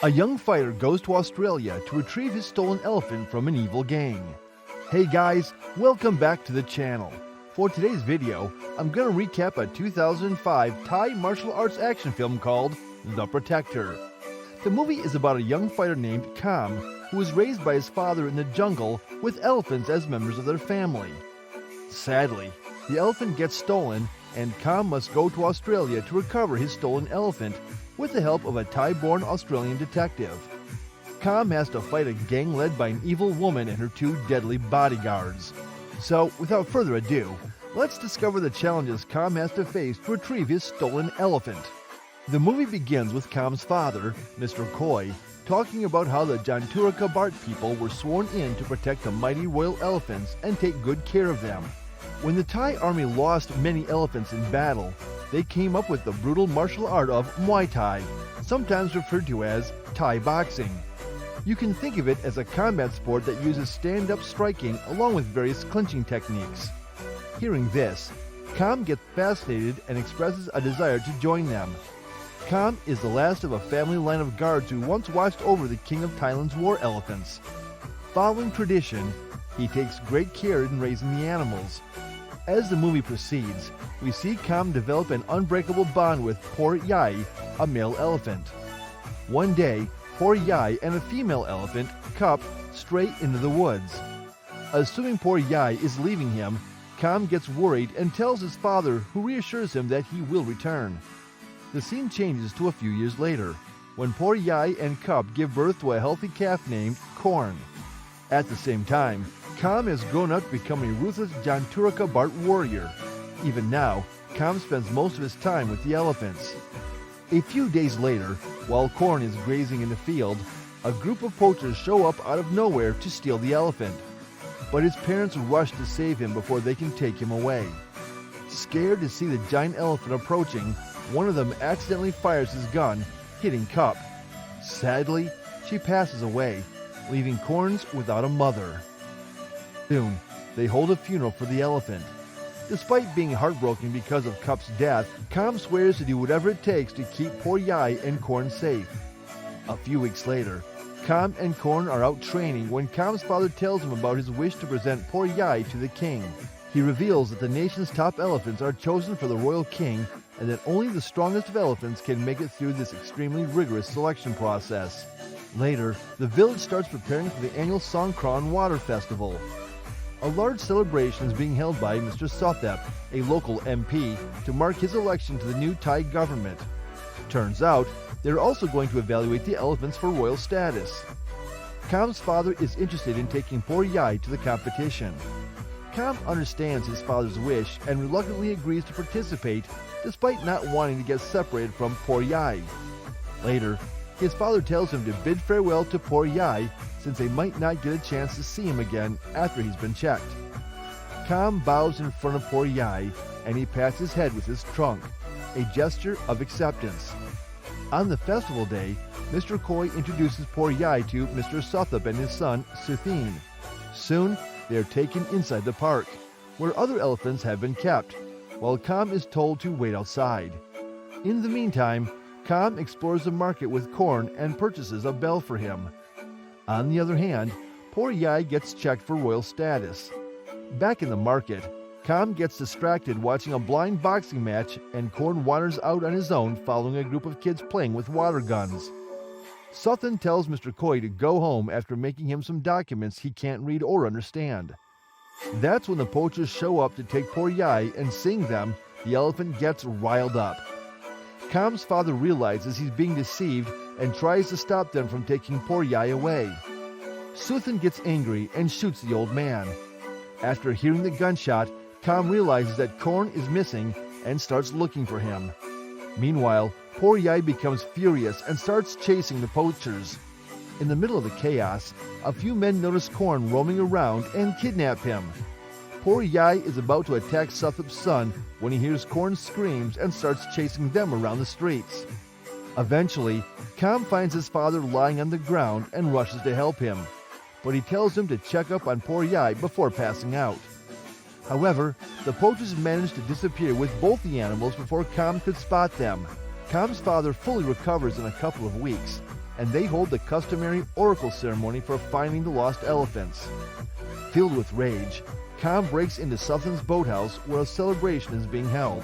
A young fighter goes to Australia to retrieve his stolen elephant from an evil gang. Hey guys, welcome back to the channel. For today's video, I'm going to recap a 2005 Thai martial arts action film called The Protector. The movie is about a young fighter named Kam who was raised by his father in the jungle with elephants as members of their family. Sadly, the elephant gets stolen and Kam must go to Australia to recover his stolen elephant with the help of a Thai-born Australian detective. Kam has to fight a gang led by an evil woman and her two deadly bodyguards. So, without further ado, let's discover the challenges Kam has to face to retrieve his stolen elephant. The movie begins with Kam's father, Mr. Khoi, talking about how the Janturaka Bart people were sworn in to protect the mighty royal elephants and take good care of them. When the Thai army lost many elephants in battle, they came up with the brutal martial art of Muay Thai, sometimes referred to as Thai boxing. You can think of it as a combat sport that uses stand-up striking along with various clinching techniques. Hearing this, Kam gets fascinated and expresses a desire to join them. Kam is the last of a family line of guards who once watched over the king of Thailand's war elephants. Following tradition, he takes great care in raising the animals. As the movie proceeds, we see Kam develop an unbreakable bond with Por Yai, a male elephant. One day, Por Yai and a female elephant, Cup, stray into the woods. Assuming Por Yai is leaving him, Kam gets worried and tells his father, who reassures him that he will return. The scene changes to a few years later, when Por Yai and Cup give birth to a healthy calf named Corn. At the same time, Kam has grown up to become a ruthless Janturaka Bart warrior. Even now, Kam spends most of his time with the elephants. A few days later, while Corn is grazing in the field, a group of poachers show up out of nowhere to steal the elephant. But his parents rush to save him before they can take him away. Scared to see the giant elephant approaching, one of them accidentally fires his gun, hitting Cup. Sadly, she passes away, leaving Corns without a mother. Soon, they hold a funeral for the elephant. Despite being heartbroken because of Cup's death, Kam swears to do whatever it takes to keep Por Yai and Corn safe. A few weeks later, Kam and Corn are out training when Kam's father tells him about his wish to present Por Yai to the king. He reveals that the nation's top elephants are chosen for the royal king and that only the strongest of elephants can make it through this extremely rigorous selection process. Later, the village starts preparing for the annual Songkran Water Festival. A large celebration is being held by Mr. Sothep, a local MP, to mark his election to the new Thai government. Turns out, they're also going to evaluate the elephants for royal status. Kam's father is interested in taking Por Yai to the competition. Kam understands his father's wish and reluctantly agrees to participate despite not wanting to get separated from Por Yai. Later, his father tells him to bid farewell to Por Yai since they might not get a chance to see him again after he's been checked. Kam bows in front of Por Yai and he pats his head with his trunk, a gesture of acceptance. On the festival day, Mr. Khoi introduces Por Yai to Mr. Sothep and his son, Suthin. Soon, they are taken inside the park, where other elephants have been kept, while Kam is told to wait outside. In the meantime, Kam explores the market with Corn and purchases a bell for him. On the other hand, Por Yai gets checked for royal status. Back in the market, Kam gets distracted watching a blind boxing match and Corn wanders out on his own following a group of kids playing with water guns. Suthin tells Mr. Khoi to go home after making him some documents he can't read or understand. That's when the poachers show up to take Por Yai and seeing them, the elephant gets riled up. Kam's father realizes he's being deceived and tries to stop them from taking Por Yai away. Suthin gets angry and shoots the old man. After hearing the gunshot, Kam realizes that Corn is missing and starts looking for him. Meanwhile, Por Yai becomes furious and starts chasing the poachers. In the middle of the chaos, a few men notice Corn roaming around and kidnap him. Por Yai is about to attack Sothep's son when he hears Corn's screams and starts chasing them around the streets. Eventually, Kam finds his father lying on the ground and rushes to help him, but he tells him to check up on Por Yai before passing out. However, the poachers manage to disappear with both the animals before Kam could spot them. Kam's father fully recovers in a couple of weeks, and they hold the customary oracle ceremony for finding the lost elephants. Filled with rage, Kam breaks into Sutherland's boathouse where a celebration is being held.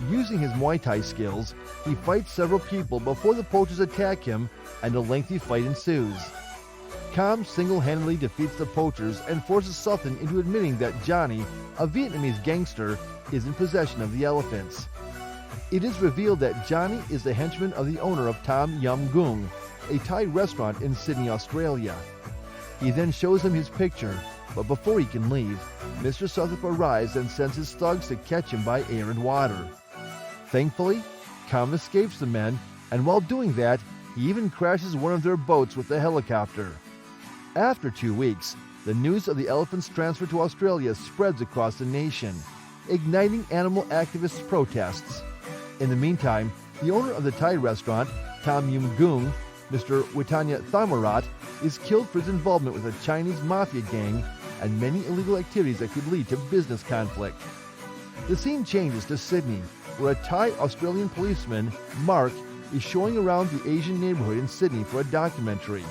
Using his Muay Thai skills, he fights several people before the poachers attack him and a lengthy fight ensues. Kam single-handedly defeats the poachers and forces Sutherland into admitting that Johnny, a Vietnamese gangster, is in possession of the elephants. It is revealed that Johnny is the henchman of the owner of Tom Yum Goong, a Thai restaurant in Sydney, Australia. He then shows him his picture, but before he can leave, Mr. Sutherland arrives and sends his thugs to catch him by air and water. Thankfully, Kam escapes the men, and while doing that, he even crashes one of their boats with a helicopter. After 2 weeks, the news of the elephant's transfer to Australia spreads across the nation, igniting animal activists' protests. In the meantime, the owner of the Thai restaurant, Tom Yum Goong, Mr. Witanya Thammarat, is killed for his involvement with a Chinese mafia gang and many illegal activities that could lead to business conflict. The scene changes to Sydney, where a Thai-Australian policeman, Mark, is showing around the Asian neighborhood in Sydney for a documentary.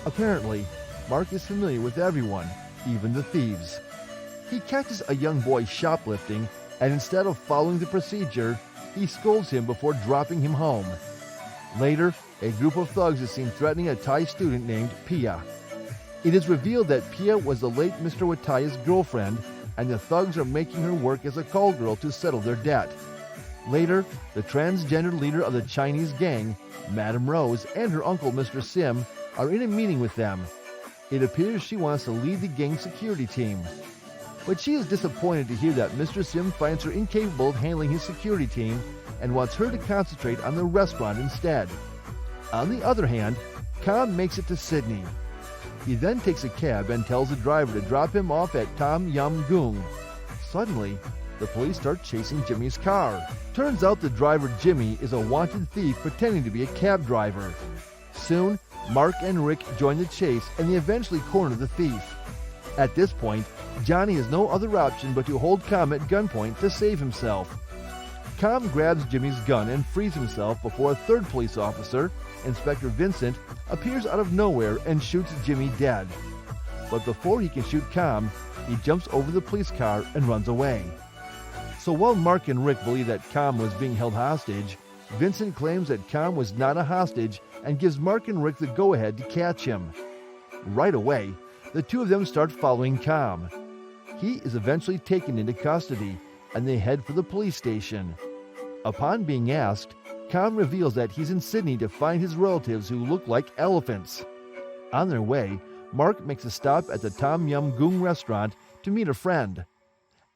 Apparently, Mark is familiar with everyone, even the thieves. He catches a young boy shoplifting, and instead of following the procedure, he scolds him before dropping him home. Later, a group of thugs is seen threatening a Thai student named Pia. It is revealed that Pia was the late Mr. Wataya's girlfriend, and the thugs are making her work as a call girl to settle their debt. Later, the transgender leader of the Chinese gang, Madame Rose, and her uncle Mr. Sim are in a meeting with them. It appears she wants to lead the gang security team. But she is disappointed to hear that Mr. Sim finds her incapable of handling his security team and wants her to concentrate on the restaurant instead. On the other hand, Kam makes it to Sydney. He then takes a cab and tells the driver to drop him off at Tom Yum Goong. Suddenly, the police start chasing Jimmy's car. Turns out the driver Jimmy is a wanted thief pretending to be a cab driver. Soon, Mark and Rick join the chase and they eventually corner the thief. At this point, Johnny has no other option but to hold Kam at gunpoint to save himself. Kam grabs Jimmy's gun and frees himself before a third police officer, Inspector Vincent, appears out of nowhere and shoots Jimmy dead. But before he can shoot Kam, he jumps over the police car and runs away. So while Mark and Rick believe that Kam was being held hostage, Vincent claims that Kam was not a hostage and gives Mark and Rick the go-ahead to catch him. Right away, the two of them start following Kam. He is eventually taken into custody, and they head for the police station. Upon being asked, Kam reveals that he's in Sydney to find his relatives who look like elephants. On their way, Mark makes a stop at the Tom Yum Goong restaurant to meet a friend.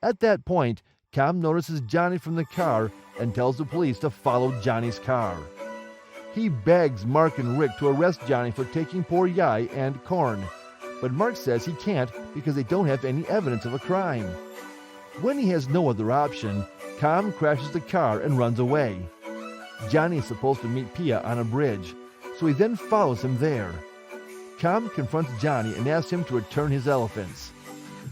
At that point, Kam notices Johnny from the car and tells the police to follow Johnny's car. He begs Mark and Rick to arrest Johnny for taking poor Yai and corn, but Mark says he can't because they don't have any evidence of a crime. When he has no other option, Kam crashes the car and runs away. Johnny is supposed to meet Pia on a bridge, so he then follows him there. Kam confronts Johnny and asks him to return his elephants.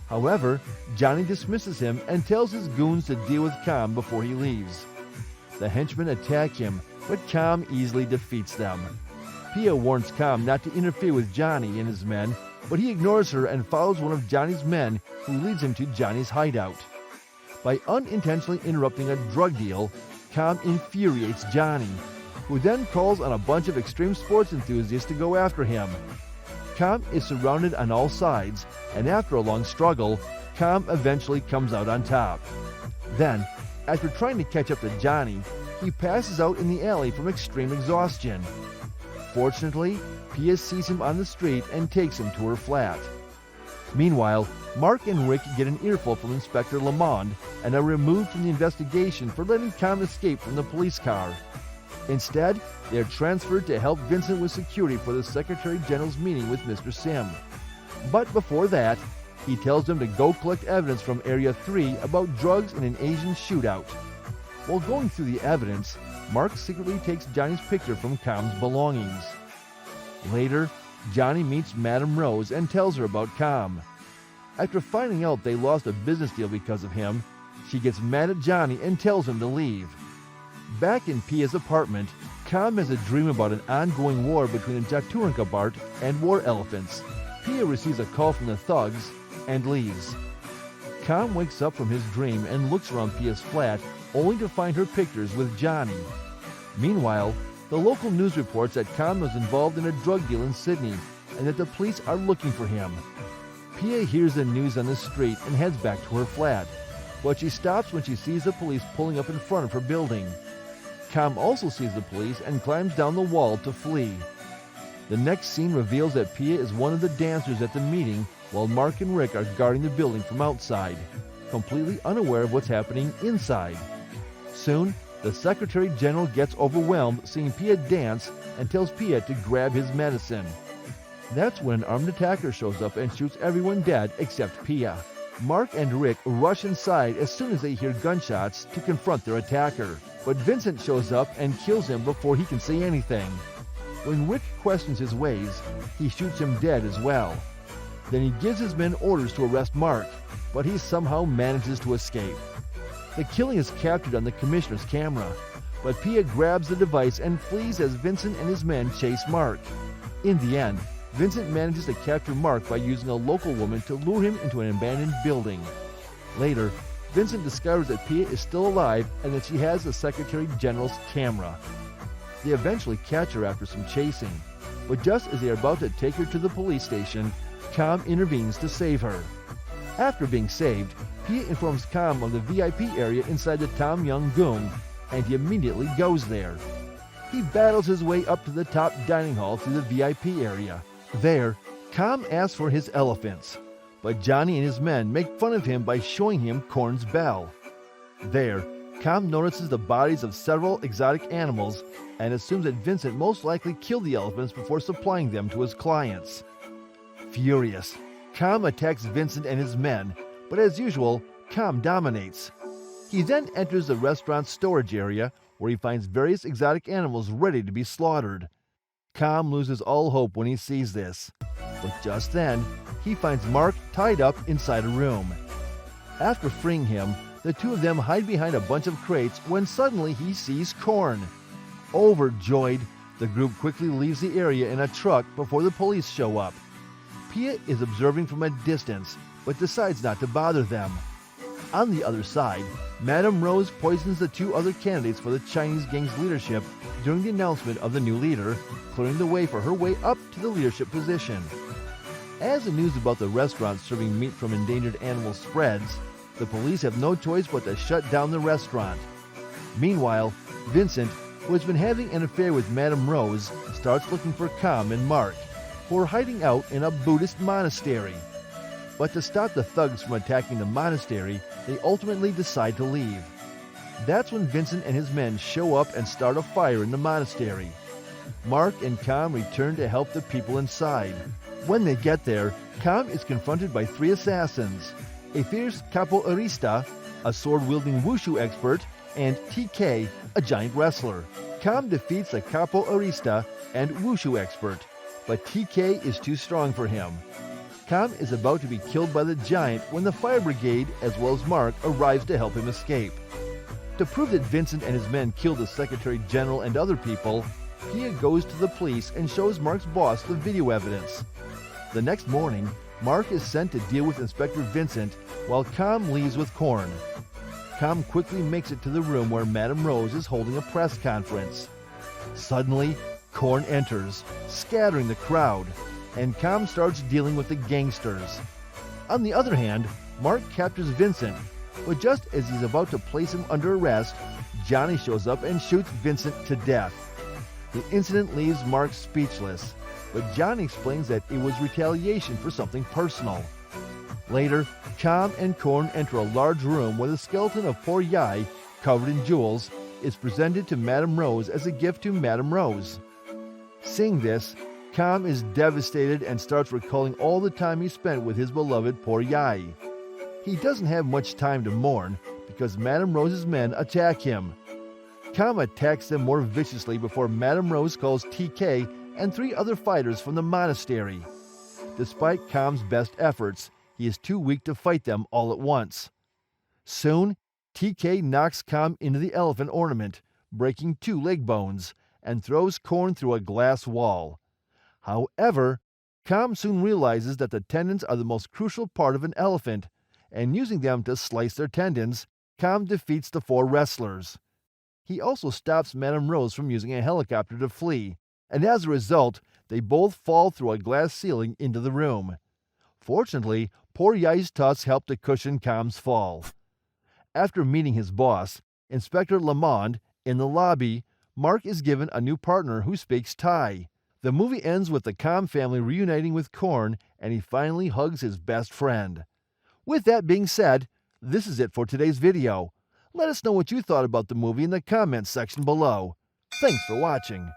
However, Johnny dismisses him and tells his goons to deal with Kam before he leaves. The henchmen attack him, but Kam easily defeats them. Pia warns Kam not to interfere with Johnny and his men, but he ignores her and follows one of Johnny's men, who leads him to Johnny's hideout. By unintentionally interrupting a drug deal, Kam infuriates Johnny, who then calls on a bunch of extreme sports enthusiasts to go after him. Kam is surrounded on all sides, and after a long struggle, Kam eventually comes out on top. Then, after trying to catch up to Johnny, he passes out in the alley from extreme exhaustion. Fortunately, Pia sees him on the street and takes him to her flat. Meanwhile, Mark and Rick get an earful from Inspector Lamond and are removed from the investigation for letting Kam escape from the police car. Instead, they are transferred to help Vincent with security for the Secretary General's meeting with Mr. Sim. But before that, he tells them to go collect evidence from Area 3 about drugs in an Asian shootout. While going through the evidence, Mark secretly takes Johnny's picture from Kam's belongings. Later, Johnny meets Madame Rose and tells her about Kam. After finding out they lost a business deal because of him, she gets mad at Johnny and tells him to leave. Back in Pia's apartment, Kam has a dream about an ongoing war between the Jaturingabart and war elephants. Pia receives a call from the thugs and leaves. Kam wakes up from his dream and looks around Pia's flat, only to find her pictures with Johnny. Meanwhile, the local news reports that Kam was involved in a drug deal in Sydney and that the police are looking for him. Pia hears the news on the street and heads back to her flat, but she stops when she sees the police pulling up in front of her building. Kam also sees the police and climbs down the wall to flee. The next scene reveals that Pia is one of the dancers at the meeting while Mark and Rick are guarding the building from outside, completely unaware of what's happening inside. Soon, the Secretary General gets overwhelmed seeing Pia dance and tells Pia to grab his medicine. That's when an armed attacker shows up and shoots everyone dead except Pia. Mark and Rick rush inside as soon as they hear gunshots to confront their attacker, but Vincent shows up and kills him before he can say anything. When Rick questions his ways, he shoots him dead as well. Then he gives his men orders to arrest Mark, but he somehow manages to escape. The killing is captured on the commissioner's camera, but Pia grabs the device and flees as Vincent and his men chase Mark. In the end, Vincent manages to capture Mark by using a local woman to lure him into an abandoned building. Later, Vincent discovers that Pia is still alive and that she has the Secretary General's camera. They eventually catch her after some chasing, but just as they are about to take her to the police station, Kam intervenes to save her. After being saved, Pia informs Kam of the VIP area inside the Tom Yum Goong, and he immediately goes there. He battles his way up to the top dining hall through the VIP area. There, Kam asks for his elephants, but Johnny and his men make fun of him by showing him Korn's bell. There, Kam notices the bodies of several exotic animals and assumes that Vincent most likely killed the elephants before supplying them to his clients. Furious, Kam attacks Vincent and his men, but as usual, Kam dominates. He then enters the restaurant's storage area where he finds various exotic animals ready to be slaughtered. Kam loses all hope when he sees this, but just then, he finds Mark tied up inside a room. After freeing him, the two of them hide behind a bunch of crates when suddenly he sees Korn. Overjoyed, the group quickly leaves the area in a truck before the police show up. Pia is observing from a distance, but decides not to bother them. On the other side, Madame Rose poisons the two other candidates for the Chinese gang's leadership during the announcement of the new leader, clearing the way for her way up to the leadership position. As the news about the restaurant serving meat from endangered animals spreads, the police have no choice but to shut down the restaurant. Meanwhile, Vincent, who has been having an affair with Madame Rose, starts looking for Kam and Mark, who are hiding out in a Buddhist monastery. But to stop the thugs from attacking the monastery, they ultimately decide to leave. That's when Vincent and his men show up and start a fire in the monastery. Mark and Kam return to help the people inside. When they get there, Kam is confronted by three assassins, a fierce capoeirista, a sword-wielding wushu expert, and TK, a giant wrestler. Kam defeats the capoeirista and wushu expert, but TK is too strong for him. Kam is about to be killed by the giant when the fire brigade, as well as Mark, arrives to help him escape. To prove that Vincent and his men killed the Secretary General and other people, Pia goes to the police and shows Mark's boss the video evidence. The next morning, Mark is sent to deal with Inspector Vincent while Kam leaves with Korn. Kam quickly makes it to the room where Madame Rose is holding a press conference. Suddenly, Korn enters, scattering the crowd, and Kam starts dealing with the gangsters. On the other hand, Mark captures Vincent, but just as he's about to place him under arrest, Johnny shows up and shoots Vincent to death. The incident leaves Mark speechless, but Johnny explains that it was retaliation for something personal. Later, Kam and Korn enter a large room where the skeleton of poor Yai, covered in jewels, is presented to Madame Rose as a gift to Madame Rose. Seeing this, Kam is devastated and starts recalling all the time he spent with his beloved poor Yai. He doesn't have much time to mourn because Madame Rose's men attack him. Kam attacks them more viciously before Madame Rose calls TK and three other fighters from the monastery. Despite Kam's best efforts, he is too weak to fight them all at once. Soon, TK knocks Kam into the elephant ornament, breaking 2 leg bones, and throws Korn through a glass wall. However, Kam soon realizes that the tendons are the most crucial part of an elephant, and using them to slice their tendons, Kam defeats the 4 wrestlers. He also stops Madame Rose from using a helicopter to flee, and as a result, they both fall through a glass ceiling into the room. Fortunately, poor Yai's tusk helped to cushion Kam's fall. After meeting his boss, Inspector Lamond, in the lobby, Mark is given a new partner who speaks Thai. The movie ends with the Kam family reuniting with Korn, and he finally hugs his best friend. With that being said, this is it for today's video. Let us know what you thought about the movie in the comments section below. Thanks for watching.